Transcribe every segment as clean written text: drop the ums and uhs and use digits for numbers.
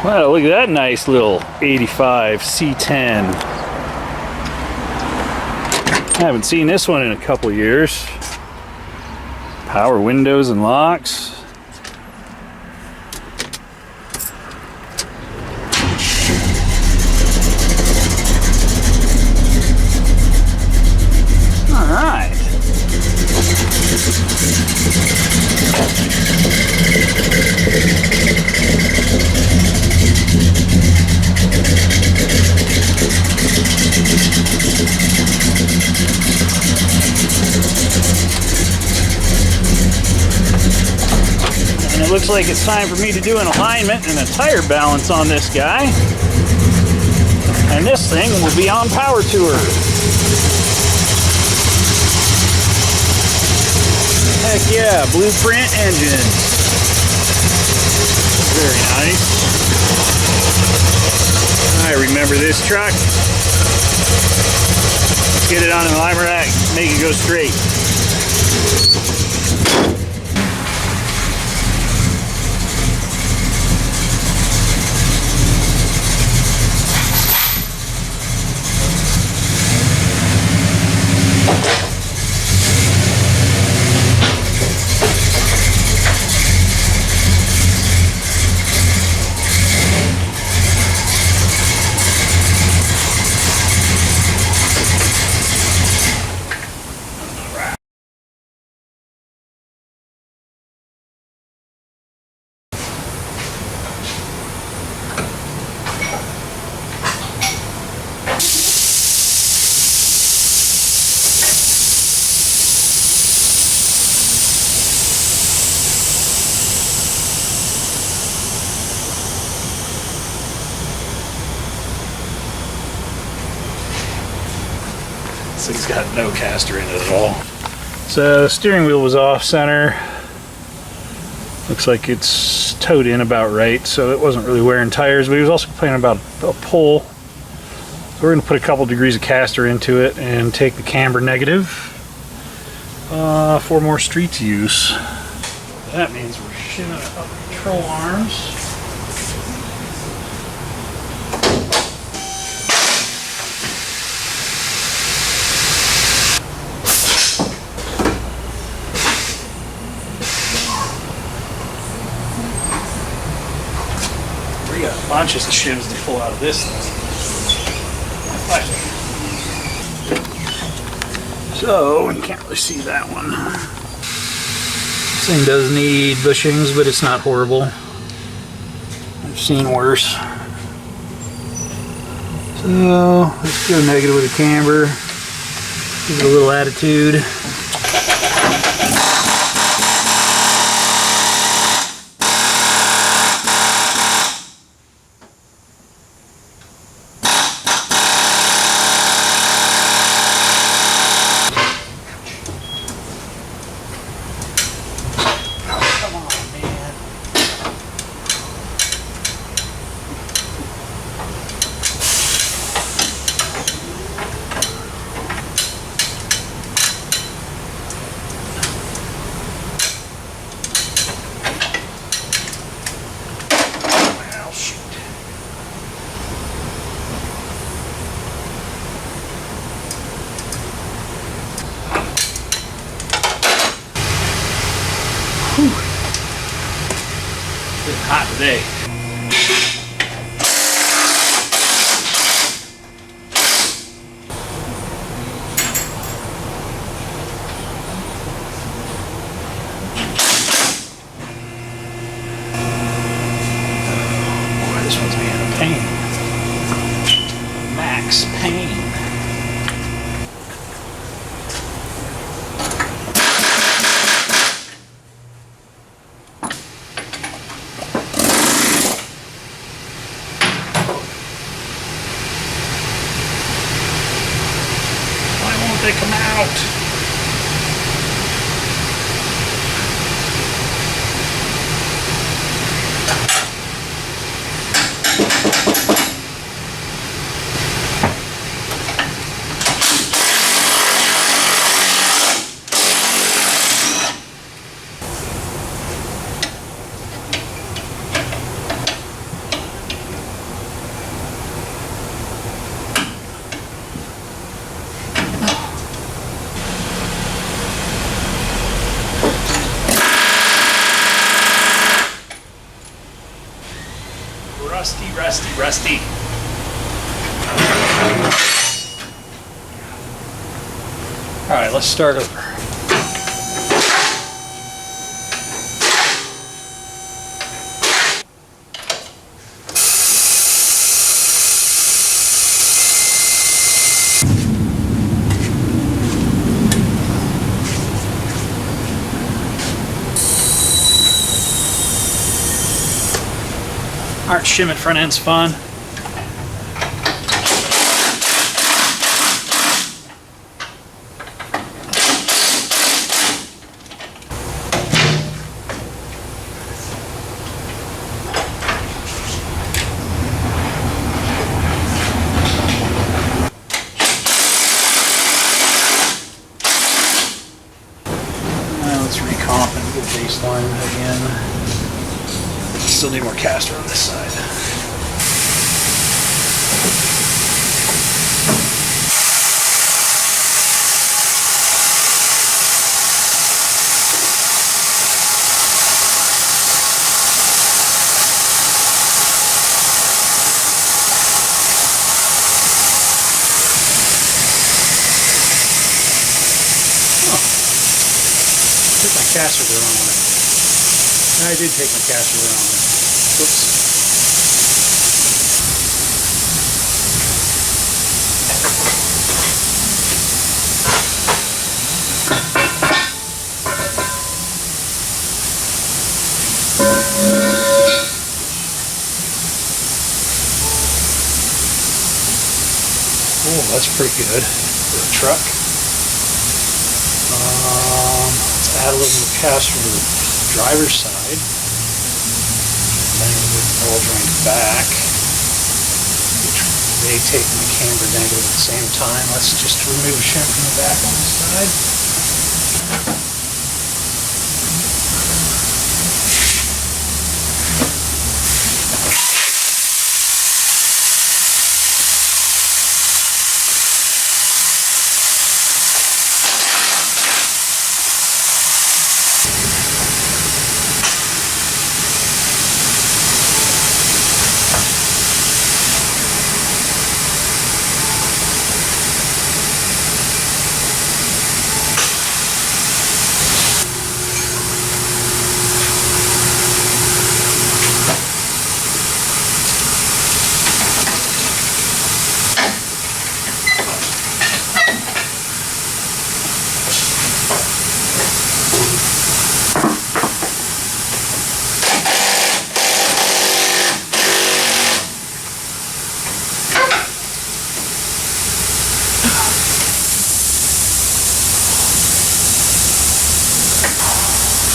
Wow, look at that nice little 85 C10. I haven't seen this one in a couple years. Power windows and locks. All right. And it looks like it's time for me to do an alignment and a tire balance on this guy. And this thing will be on power tour. Heck yeah, blueprint engine. Very nice. I remember this truck. Let's get it on an alignment rack, make it go straight. This thing's got no caster in it at all. So steering wheel was off center. Looks like it's towed in about right, so it wasn't really wearing tires, but he was also complaining about a pull. So we're gonna put a couple degrees of caster into it and take the camber negative for more street use. That means we're shimmin' up control arms. We got bunches of shims to pull out of this thing. So, you can't really see that one. This thing does need bushings, but it's not horrible. I've seen worse. So, let's go negative with a camber. Give it a little attitude. It's hot today. Boy, this one's being a pain. Max pain. They come out. Rusty, rusty, rusty. All right, let's start over. All right, shim at front end's fun. Let's recomp and get baseline again. Still need more caster on this side. Took my caster the wrong way. I did take my caster the wrong way. Whoops. Oh, that's pretty good for a truck. Let's add a little more caster to the driver's side. Then we'll ball joint back, which may take my camber negative at the same time. Let's just remove a shim from the back on this side.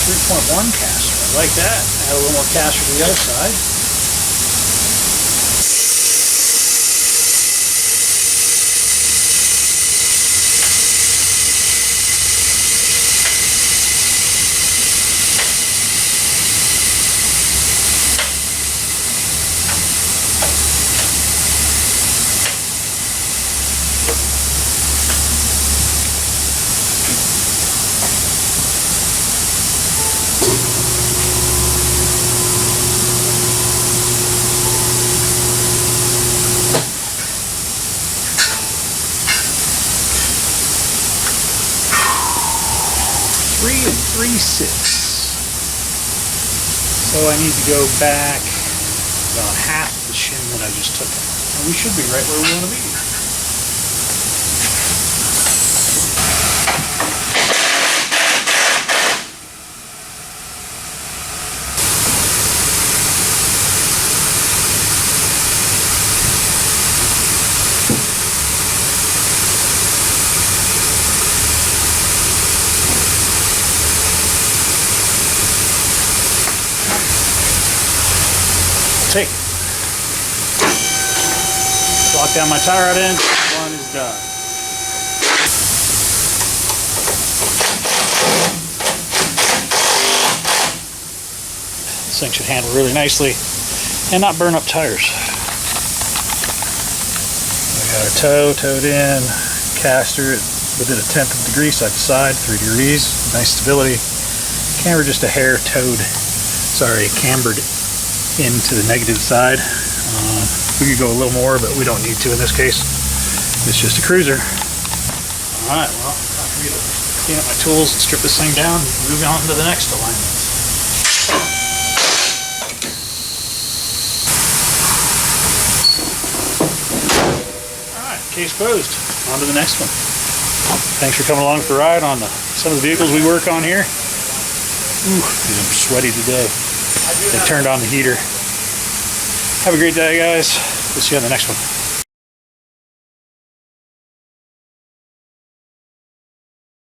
3.1 caster. I like that. Add a little more caster to the other side. Three and 3/6. So I need to go back about half the shim that I just took. And we should be right where we want to be. Take it. Lock down my tie rod end. One is done. This thing should handle really nicely and not burn up tires. We got our toe towed in, caster within 1/10 of a degree side to side, 3 degrees, nice stability. Camber just a hair towed, cambered into the negative side. We could go a little more, but we don't need to in this case. It's just a cruiser. All right, well, time for me to clean up my tools and strip this thing down and move on to the next alignment. Case closed. On to the next one. Thanks for coming along for the ride on some of the vehicles we work on here. Ooh, I'm sweaty today. They turned on the heater. Have a great day, guys. We'll see you on the next one.